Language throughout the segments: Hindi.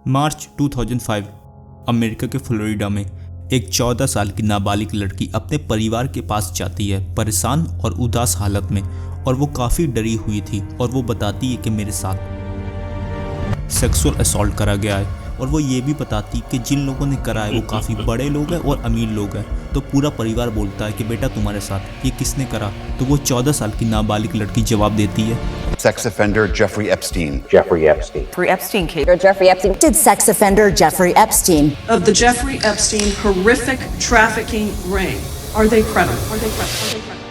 मार्च 2005 अमेरिका के फ्लोरिडा में एक 14 साल की नाबालिग लड़की अपने परिवार के पास जाती है, परेशान और उदास हालत में, और वो काफ़ी डरी हुई थी। और वो बताती है कि मेरे साथ सेक्सुअल असॉल्ट करा गया है। और वो ये भी बताती कि जिन लोगों ने करा है वो काफ़ी बड़े लोग हैं और अमीर लोग हैं। तो पूरा परिवार बोलता है कि बेटा तुम्हारे साथ ये किसने करा। तो वो 14 साल की नाबालिग लड़की जवाब देती है, Sex offender Jeffrey Epstein. Jeffrey Epstein. Jeffrey Epstein case. Jeffrey Epstein. Did sex offender Jeffrey Epstein. Of the Jeffrey Epstein horrific trafficking ring. Are they credible? Are they credible? Are they credible?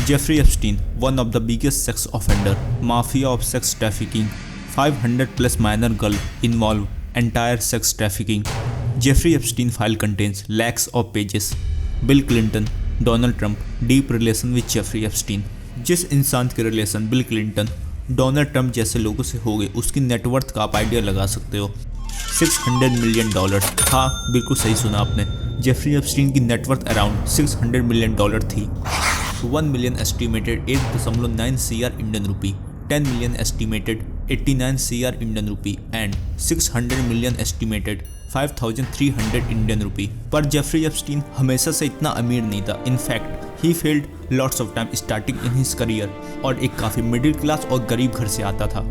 Jeffrey Epstein, one of the biggest sex offender, mafia of sex trafficking, 500 plus minor girl involved, entire sex trafficking. Jeffrey Epstein file contains lakhs of pages. Bill Clinton, Donald Trump, deep relation with Jeffrey Epstein. जिस इंसान के relation bill Clinton, Donald Trump जैसे लोगों से हो गए, उसकी नेटवर्थ का आप आइडिया लगा सकते हो, $600 मिलियन। हाँ, बिल्कुल सही सुना आपने। जेफरी एप्स्टीन की नेटवर्थ अराउंड $600 मिलियन थी। 1 million estimated 8.9 CR Indian rupee, 10 million estimated 89 CR Indian rupee and 600 million estimated 5,300 Indian rupee. पर जेफरी एप्स्टीन हमेशा से इतना अमीर नहीं था। In fact he failed lots of time starting in his career, और एक काफ़ी मिडिल क्लास और गरीब घर से आता था।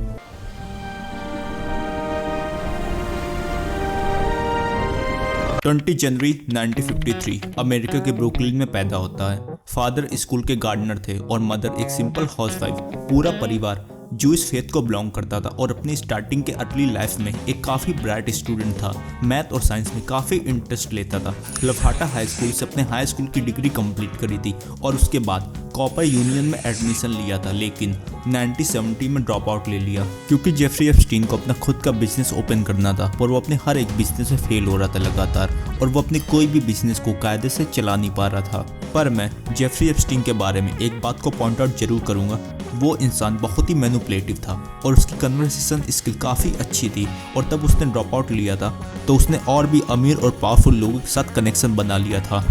20 जनवरी 1953 अमेरिका के ब्रुकलिन में पैदा होता है। फादर स्कूल के गार्डनर थे और मदर एक सिंपल हाउसवाइफ। पूरा परिवार जूइश फेथ को बिलोंग करता था और अपनी स्टार्टिंग के अर्ली लाइफ में एक काफ़ी ब्राइट स्टूडेंट था। मैथ और साइंस में काफ़ी इंटरेस्ट लेता था। लफाटा हाई स्कूल से अपने हाई स्कूल की डिग्री कंप्लीट करी थी और उसके बाद कॉपर यूनियन में एडमिशन लिया था, लेकिन 1970 में ड्रॉप आउट ले लिया क्योंकि जेफरी एप्स्टीन को अपना खुद का बिजनेस ओपन करना था और वो अपने हर एक बिजनेस में फेल हो रहा था लगातार, और वो अपने कोई भी बिजनेस को कायदे से चला नहीं पा रहा था। पर मैं जेफरी एप्स्टीन के बारे में एक बात को पॉइंट आउट जरूर करूंगा, वो इंसान बहुत ही मैनिपुलेटिव था और उसकी कन्वर्सेशन स्किल काफ़ी अच्छी थी। और तब उसने ड्रॉप आउट लिया था तो उसने और भी अमीर और पावरफुल लोगों के साथ कनेक्शन बना लिया था,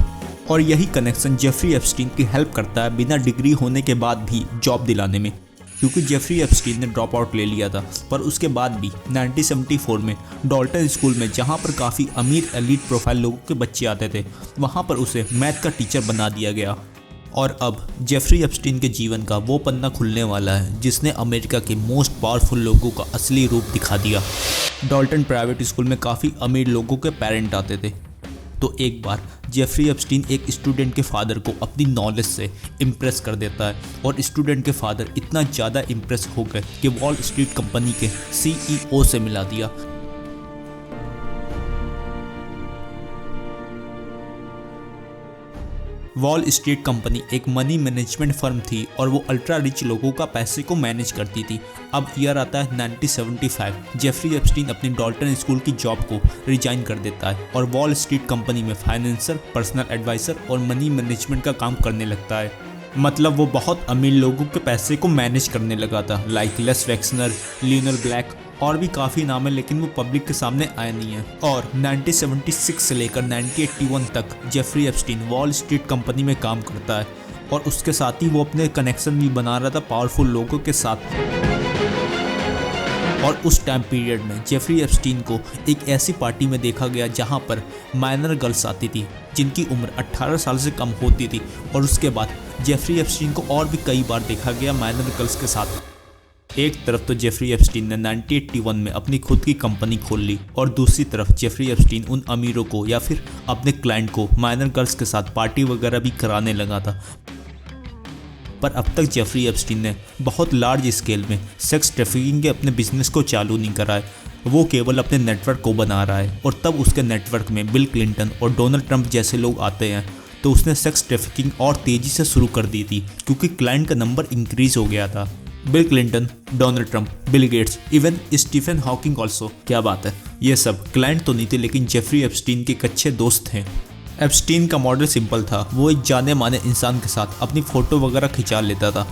और यही कनेक्शन जेफरी एप्स्टीन की हेल्प करता है बिना डिग्री होने के बाद भी जॉब दिलाने में। क्योंकि जेफरी एप्स्टीन ने ड्रॉप आउट ले लिया था, पर उसके बाद भी 1974 में डॉल्टन स्कूल में, जहां पर काफ़ी अमीर एलीट प्रोफाइल लोगों के बच्चे आते थे, वहां पर उसे मैथ का टीचर बना दिया गया। और अब जेफरी एप्स्टीन के जीवन का वो पन्ना खुलने वाला है जिसने अमेरिका के मोस्ट पावरफुल लोगों का असली रूप दिखा दिया। डॉल्टन प्राइवेट स्कूल में काफ़ी अमीर लोगों के पेरेंट आते थे। तो एक बार जेफरी एप्स्टीन एक स्टूडेंट के फादर को अपनी नॉलेज से इम्प्रेस कर देता है, और स्टूडेंट के फादर इतना ज़्यादा इम्प्रेस हो गए कि वॉल स्ट्रीट कंपनी के CEO से मिला दिया। वॉल स्ट्रीट कंपनी एक मनी मैनेजमेंट फर्म थी और वो अल्ट्रा रिच लोगों का पैसे को मैनेज करती थी। अब ईयर आता है 1975। जेफरी एप्स्टीन अपनी डॉल्टन स्कूल की जॉब को रिजाइन कर देता है और वॉल स्ट्रीट कंपनी में फाइनेंसर, पर्सनल एडवाइजर और मनी मैनेजमेंट का काम करने लगता है। मतलब वो बहुत अमीर लोगों के पैसे को मैनेज करने लगा था, लाइक लेस वेक्सनर, लियोनल ब्लैक और भी काफ़ी नाम है, लेकिन वो पब्लिक के सामने आए नहीं है। और 1976 से लेकर 1981 तक Jeffrey Epstein Wall Street company में काम करता है, और उसके साथ ही वो अपने कनेक्शन भी बना रहा था पावरफुल लोगों के साथ। और उस टाइम पीरियड में जेफरी एप्स्टीन को एक ऐसी पार्टी में देखा गया जहां पर माइनर गर्ल्स आती थी जिनकी उम्र 18 साल से कम होती थी, और उसके बाद जेफरी एप्स्टीन को और भी कई बार देखा गया माइनर गर्ल्स के साथ। एक तरफ तो जेफरी एप्स्टीन ने 1981 में अपनी खुद की कंपनी खोल ली, और दूसरी तरफ जेफरी एप्स्टीन उन अमीरों को या फिर अपने क्लाइंट को माइनर गर्ल्स के साथ पार्टी वगैरह भी कराने लगा था। पर अब तक जेफरी एप्स्टीन ने बहुत लार्ज स्केल में सेक्स ट्रैफिकिंग के अपने बिजनेस को चालू नहीं करा है, वो केवल अपने नेटवर्क को बना रहा है। और तब उसके नेटवर्क में बिल क्लिंटन और डोनाल्ड ट्रंप जैसे लोग आते हैं, तो उसने सेक्स ट्रैफिकिंग और तेज़ी से शुरू कर दी थी क्योंकि क्लाइंट का नंबर इंक्रीज हो गया था। Bill Clinton, Donald Trump, Bill Gates, even Stephen Hawking also, क्या बात है, ये सब क्लाइंट तो नहीं थे लेकिन जेफरी एप्स्टीन के अच्छे दोस्त थे। एप्स्टीन का मॉडल सिंपल था, वो एक जाने माने इंसान के साथ अपनी फ़ोटो वगैरह खिंचा लेता था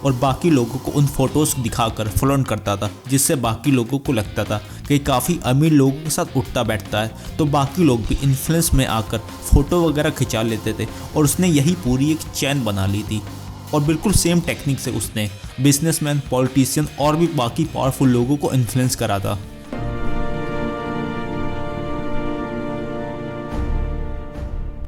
और बाकी लोगों को उन फोटोज़ दिखाकर फ्लॉन्ट करता था, जिससे बाकी लोगों को लगता था कि काफ़ी अमीर लोगों के साथ उठता बैठता है, तो बाकी लोग भी इन्फ्लुएंस में आकर फ़ोटो वगैरह खिंचा लेते थे। और उसने यही पूरी एक चैन बना ली थी, और बिल्कुल सेम टेक्निक से उसने बिजनेसमैन, पॉलिटिशियन और भी बाकी पावरफुल लोगों को इन्फ्लुएंस करा था।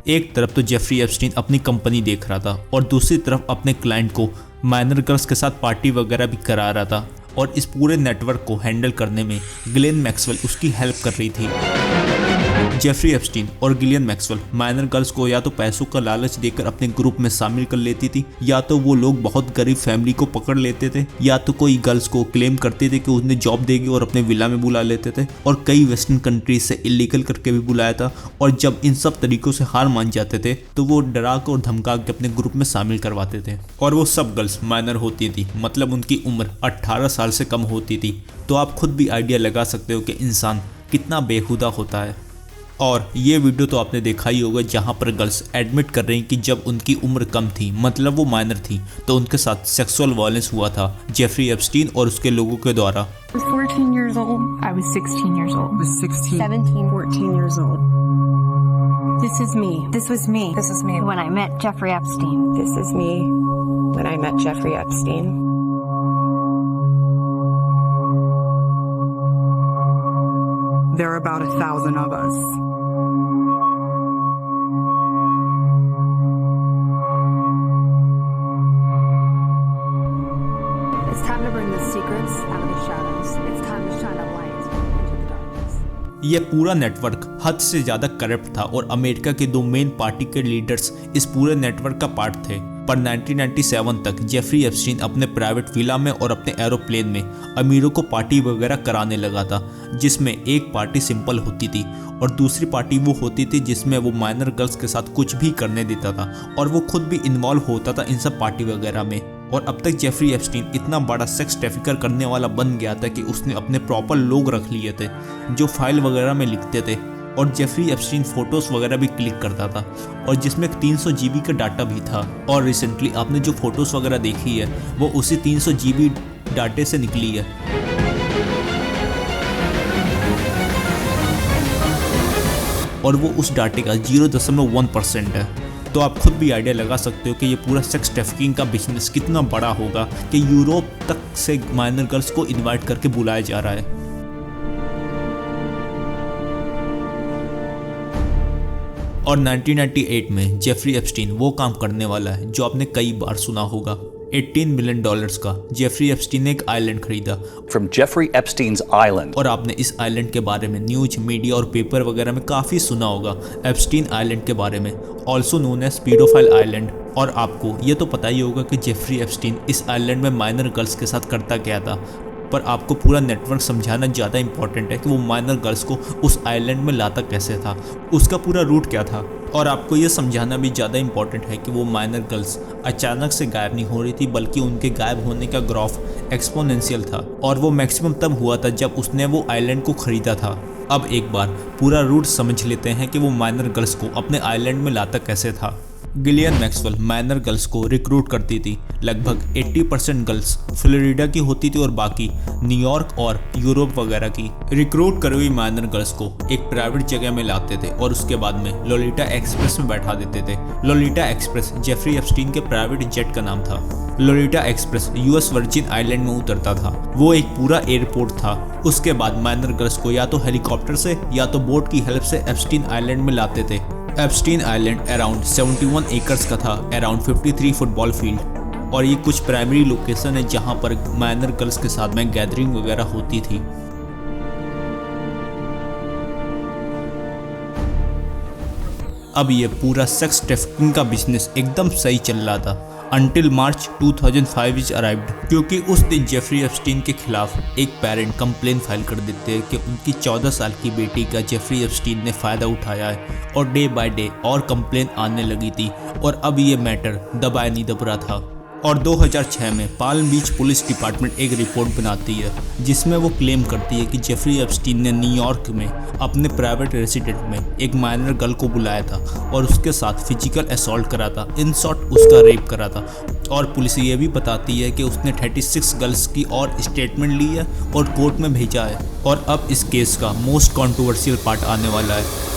एक तरफ तो जेफरी एप्स्टीन अपनी कंपनी देख रहा था और दूसरी तरफ अपने क्लाइंट को माइनर गर्ल्स के साथ पार्टी वगैरह भी करा रहा था, और इस पूरे नेटवर्क को हैंडल करने में गिलियन मैक्सवेल उसकी हेल्प कर रही थी। जेफरी एप्स्टीन और गिलियन मैक्सवेल माइनर गर्ल्स को या तो पैसों का लालच देकर अपने ग्रुप में शामिल कर लेती थी, या तो वो लोग बहुत गरीब फैमिली को पकड़ लेते थे, या तो कोई गर्ल्स को क्लेम करते थे कि उन्हें जॉब देगी और अपने विला में बुला लेते थे, और कई वेस्टर्न कंट्रीज से इलीगल करके भी बुलाया था। और जब इन सब तरीकों से हार मान जाते थे तो वो डरा और धमका के अपने ग्रुप में शामिल करवाते थे। और वो सब गर्ल्स माइनर होती थी, मतलब उनकी उम्र 18 साल से कम होती थी। तो आप खुद भी आइडिया लगा सकते हो कि इंसान कितना बेहुदा होता है। और ये वीडियो तो आपने देखा ही होगा जहाँ पर गर्ल्स एडमिट कर रही कि जब उनकी उम्र कम थी, मतलब वो माइनर थी, तो उनके साथ सेक्सुअल वायलेंस हुआ था जेफरी एप्स्टीन और उसके लोगों के द्वारा। I was 14 years old. I was 16 years old. I was 16. 17, 14 years old. This is me. This was me. This is me when I met Jeffrey Epstein. This is me when I met Jeffrey Epstein. There are about 1,000 of us. It's time to bring the secrets out of the shadows. It's time to shine a light into the darkness. ये पूरा नेटवर्क हद से ज़्यादा करप्ट था और अमेरिका के दो मेन पार्टी के लीडर्स इस पूरे नेटवर्क का पार्ट थे। पर 1997 तक जेफरी एप्स्टीन अपने प्राइवेट विला में और अपने एरोप्लेन में अमीरों को पार्टी वगैरह कराने लगा था, जिसमें एक पार्टी सिंपल होती थी और दूसरी पार्टी वो होती थी जिसमें वो माइनर गर्ल्स के साथ कुछ भी करने देता था, और वो खुद भी इन्वॉल्व होता था इन सब पार्टी वगैरह में। और अब तक जेफरी एप्स्टीन इतना बड़ा सेक्स ट्रैफिकर करने वाला बन गया था कि उसने अपने प्रॉपर लोग रख लिए थे जो फाइल वगैरह में लिखते थे, और जेफरी एप्स्टीन फोटोज वगैरह भी क्लिक करता था, और जिसमें 300 GB का डाटा भी था। और रिसेंटली आपने जो फोटोज वगैरह देखी है वो उसी 300 GB डाटे से निकली है। और वो उस डाटे का 0.1% है। तो आप खुद भी आइडिया लगा सकते हो कि ये पूरा सेक्स ट्रैफिकिंग का बिजनेस कितना बड़ा होगा कि यूरोप तक से माइनर गर्ल्स को इनवाइट करके बुलाया जा रहा है। और 1998 में जेफरी एप्स्टीन वो काम करने वाला है जो आपने कई बार सुना होगा। $18 मिलियन का जेफरी एप्स्टीन ने एक आइलैंड खरीदा। From Jeffrey Epstein's island. और आपने इस आइलैंड के बारे में न्यूज, मीडिया और पेपर वगैरह में काफ़ी सुना होगा एप्स्टीन आइलैंड के बारे में, also known as paedophile island. और आपको ये तो पता ही होगा कि जेफरी एप्स्टीन इस आइलैंड में माइनर गर्ल्स के साथ करता क्या था, पर आपको पूरा नेटवर्क समझाना ज़्यादा इंपॉर्टेंट है कि वो माइनर गर्ल्स को उस आइलैंड में लाता कैसे था, उसका पूरा रूट क्या था। और आपको ये समझाना भी ज़्यादा इंपॉर्टेंट है कि वो माइनर गर्ल्स अचानक से गायब नहीं हो रही थी, बल्कि उनके गायब होने का ग्राफ एक्सपोनेंशियल था, और वो मैक्सिमम तब हुआ था जब उसने वो आइलैंड को ख़रीदा था। अब एक बार पूरा रूट समझ लेते हैं कि वो माइनर गर्ल्स को अपने आइलैंड में लाता कैसे था। गिलियन मैक्सवेल माइनर गर्ल्स को रिक्रूट करती थी। लगभग 80% गर्ल्स फ्लोरिडा की होती थी और बाकी न्यूयॉर्क और यूरोप वगैरह की। रिक्रूट करी हुई माइनर गर्ल्स को एक प्राइवेट जगह में लाते थे और उसके बाद में लोलिटा एक्सप्रेस में बैठा देते थे। लोलिटा एक्सप्रेस जेफरी एप्स्टीन के प्राइवेट जेट का नाम था। Lolita express US virgin island में उतरता था। वो एक पूरा एयरपोर्ट था। उसके बाद माइनर गर्ल्स को या तो हेलीकॉप्टर से या तो बोट की हेल्प से एप्स्टीन आइलैंड में लाते थे। एप्स्टीन आइलैंड अराउंड 71 एकर्स का था, अराउंड 53 फुटबॉल फील्ड, और ये कुछ प्राइमरी लोकेशन है जहां पर माइनर गर्ल्स के साथ में गैदरिंग वगैरह होती थी। अब ये पूरा सेक्स ट्रैफिकिंग का बिजनेस एकदम सही चल रहा था until March 2005 इज अराइव्ड, क्योंकि उस दिन जेफरी एप्स्टीन के खिलाफ एक पेरेंट कंप्लेन फाइल कर देते हैं कि उनकी 14 साल की बेटी का जेफरी एप्स्टीन ने फ़ायदा उठाया है, और डे बाय डे और कंप्लेन आने लगी थी, और अब ये मैटर दबाया नहीं दब रहा था। और 2006 में पाल्म बीच पुलिस डिपार्टमेंट एक रिपोर्ट बनाती है जिसमें वो क्लेम करती है कि जेफरी एप्स्टीन ने न्यूयॉर्क में अपने प्राइवेट रेसिडेंट में एक माइनर गर्ल को बुलाया था और उसके साथ फिजिकल असॉल्ट करा था, इन शॉर्ट उसका रेप करा था। और पुलिस ये भी बताती है कि उसने 36 गर्ल्स की और स्टेटमेंट ली है और कोर्ट में भेजा है। और अब इस केस का मोस्ट कंट्रोवर्शियल पार्ट आने वाला है।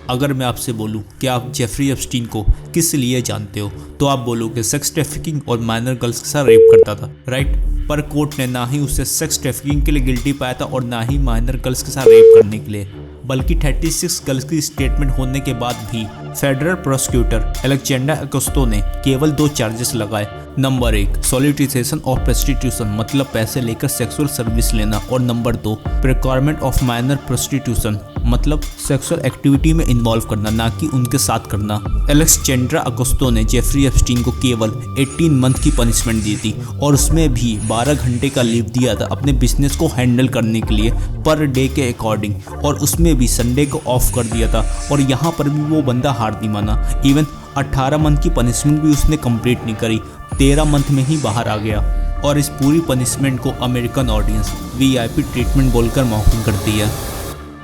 अगर मैं आपसे बोलूं कि आप जेफरी एप्स्टीन को किस लिए जानते हो तो आप बोलोगे सेक्स ट्रैफिकिंग और माइनर गर्ल्स के साथ रेप करता था, राइट। पर कोर्ट ने ना ही उसे सेक्स ट्रैफिकिंग के लिए गिल्टी पाया था और ना ही माइनर गर्ल्स के साथ रेप करने के लिए, बल्कि 36 गर्ल्स की स्टेटमेंट होने के बाद भी फेडरल प्रोसिक्यूटर अलेक्जेंडर अकोस्टो ने केवल 2 चार्जेस लगाए। नंबर 1 सॉलिसिटेशन और प्रोस्टिट्यूशन, मतलब पैसे लेकर सेक्सुअल सर्विस लेना, और नंबर 2 प्रिक्वायरमेंट ऑफ माइनर प्रोस्टिट्यूशन, मतलब सेक्सुअल एक्टिविटी में इन्वॉल्व करना, ना कि उनके साथ करना। अलेक्जेंडर अकोस्टो ने जेफरी एप्स्टीन को केवल 18 मंथ की पनिशमेंट दी थी और उसमें भी 12 घंटे का लीव दिया था अपने बिजनेस को हैंडल करने के लिए पर डे के अकॉर्डिंग, और उसमें भी संडे को ऑफ कर दिया था। और यहाँ पर भी वो बंदा हार नहीं माना, इवन 18 मंथ की पनिशमेंट भी उसने कंप्लीट नहीं करी, 13 मंथ में ही बाहर आ गया। और इस पूरी पनिशमेंट को अमेरिकन ऑडियंस VIP ट्रीटमेंट बोलकर मौखूम करती है,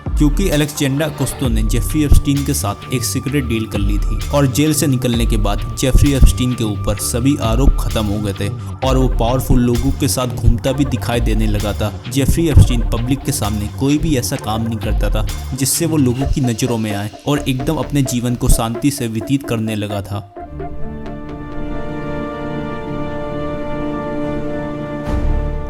क्योंकि अलेक्जेंडर अकोस्टो ने जेफरी एप्स्टीन के साथ एक सीक्रेट डील कर ली थी और जेल से निकलने के बाद जेफरी एप्स्टीन के ऊपर सभी आरोप खत्म हो गए थे और वो पावरफुल लोगों के साथ घूमता भी दिखाई देने लगा था। जेफरी एप्स्टीन पब्लिक के सामने कोई भी ऐसा काम नहीं करता था जिससे वो लोगों की नज़रों में आए और एकदम अपने जीवन को शांति से व्यतीत करने लगा था।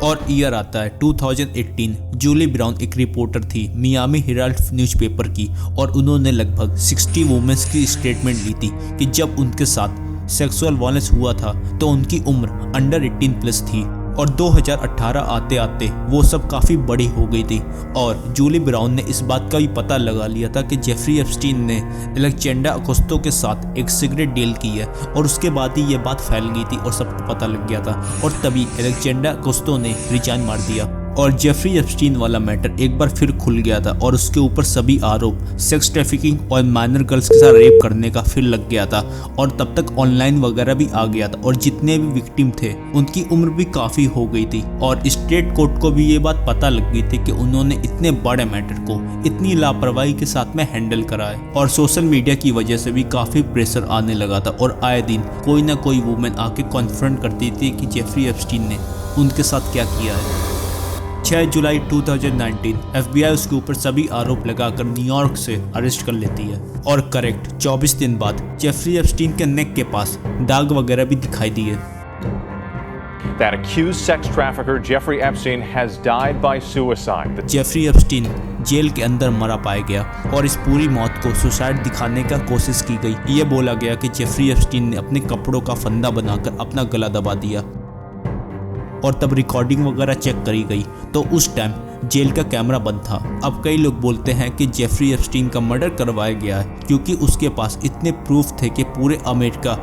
और ईयर आता है 2018। जूली ब्राउन एक रिपोर्टर थी मियामी हेराल्ड न्यूज़पेपर की और उन्होंने लगभग 60 वुमेन्स की स्टेटमेंट ली थी कि जब उनके साथ सेक्सुअल वायलेंस हुआ था तो उनकी उम्र अंडर 18 प्लस थी और 2018 आते आते वो सब काफ़ी बड़ी हो गई थी। और जूली ब्राउन ने इस बात का भी पता लगा लिया था कि जेफरी एप्स्टीन ने अलेक्जेंडर अकोस्टो के साथ एक सीक्रेट डील की है और उसके बाद ही ये बात फैल गई थी और सबको पता लग गया था और तभी अलेक्जेंडर अकोस्टो ने रिजाइन मार दिया और जेफरी एप्स्टीन वाला मैटर एक बार फिर खुल गया था और उसके ऊपर सभी आरोप सेक्स ट्रैफिकिंग और माइनर गर्ल्स के साथ रेप करने का फिर लग गया था और तब तक ऑनलाइन वगैरह भी आ गया था और जितने भी विक्टिम थे उनकी उम्र भी काफ़ी हो गई थी और स्टेट कोर्ट को भी ये बात पता लग गई थी कि उन्होंने इतने बड़े मैटर को इतनी लापरवाही के साथ में हैंडल करा है। और सोशल मीडिया की वजह से भी काफ़ी प्रेशर आने लगा था और आए दिन कोई ना कोई वुमेन आके कॉन्फ्रंट करती थी कि जेफरी एप्स्टीन ने उनके साथ क्या किया है। 6 जुलाई 2019 FBI उसके ऊपर सभी आरोप लगाकर न्यूयॉर्क से अरेस्ट कर लेती है और करेक्ट 24 दिन बाद जेफरी एप्स्टीन के नेक के पास दाग वगैरह भी दिखाई दिए। That accused sex trafficker Jeffrey Epstein has died by suicide. Jeffrey Epstein jail के अंदर मरा पाया गया और इस पूरी मौत को सुसाइड दिखाने का कोशिश की गई। ये बोला गया कि जेफरी एप्स्टीन ने अपने कपड़ों का फंदा बनाकर अपना गला दबा दिया और तब रिकॉर्डिंग वगैरह चेक करी गई तो उस टाइम जेल का कैमरा बंद था। अब कई लोग बोलते हैं कि जेफरी एप्स्टीन का मर्डर करवाया गया है क्योंकि उसके पास इतने प्रूफ थे कि पूरे अमेरिका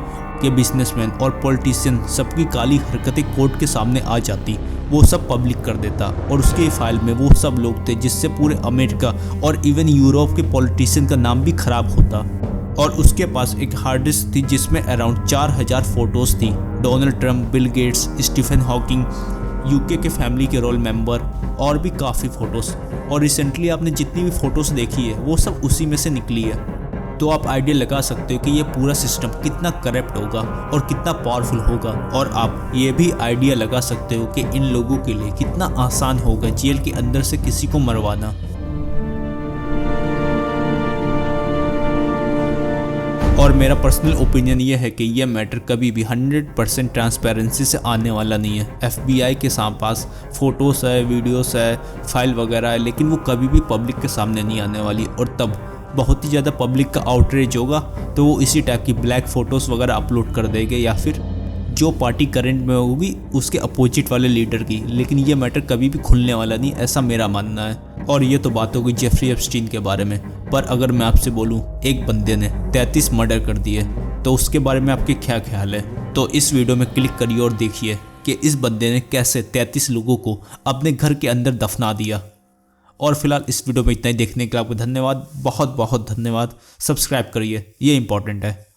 के बिजनेसमैन और पॉलिटिशियन सबकी काली हरकतें कोर्ट के सामने आ जाती, वो सब पब्लिक कर देता और उसके फाइल में वो सब लोग थे जिससे पूरे अमेरिका और इवन यूरोप के पॉलिटिशियन का नाम भी खराब होता। और उसके पास एक हार्ड डिस्क थी जिसमें अराउंड 4000 फोटोज़ थी, Donald Trump, Bill Gates, Stephen Hawking, UK के फैमिली के रोल मेंबर और भी काफ़ी फ़ोटोज़। और रिसेंटली आपने जितनी भी फ़ोटोज़ देखी है वो सब उसी में से निकली है। तो आप आइडिया लगा सकते हो कि ये पूरा सिस्टम कितना करप्ट होगा और कितना पावरफुल होगा और आप ये भी आइडिया लगा सकते हो कि इन लोगों के लिए कितना आसान होगा जेल के अंदर से किसी को मरवाना। और मेरा पर्सनल ओपिनियन ये है कि यह मैटर कभी भी 100% ट्रांसपेरेंसी से आने वाला नहीं है। FBI के पास फ़ोटोज़ है, वीडियोस है, फाइल वगैरह है, लेकिन वो कभी भी पब्लिक के सामने नहीं आने वाली और तब बहुत ही ज़्यादा पब्लिक का आउटरीच होगा तो वो इसी टाइप की ब्लैक फ़ोटोज़ वगैरह अपलोड कर देंगे या फिर जो पार्टी करंट में होगी उसके अपोजिट वाले लीडर की। लेकिन ये मैटर कभी भी खुलने वाला नहीं, ऐसा मेरा मानना है। और ये तो बात हो गई जेफरी एप्स्टीन के बारे में, पर अगर मैं आपसे बोलूं एक बंदे ने 33 मर्डर कर दिए तो उसके बारे में आपके क्या ख्याल है? तो इस वीडियो में क्लिक करिए और देखिए कि इस बंदे ने कैसे 33 लोगों को अपने घर के अंदर दफना दिया। और फिलहाल इस वीडियो में इतना ही देखने के लिए आपको धन्यवाद, बहुत बहुत धन्यवाद। सब्सक्राइब करिए, ये इंपॉर्टेंट है।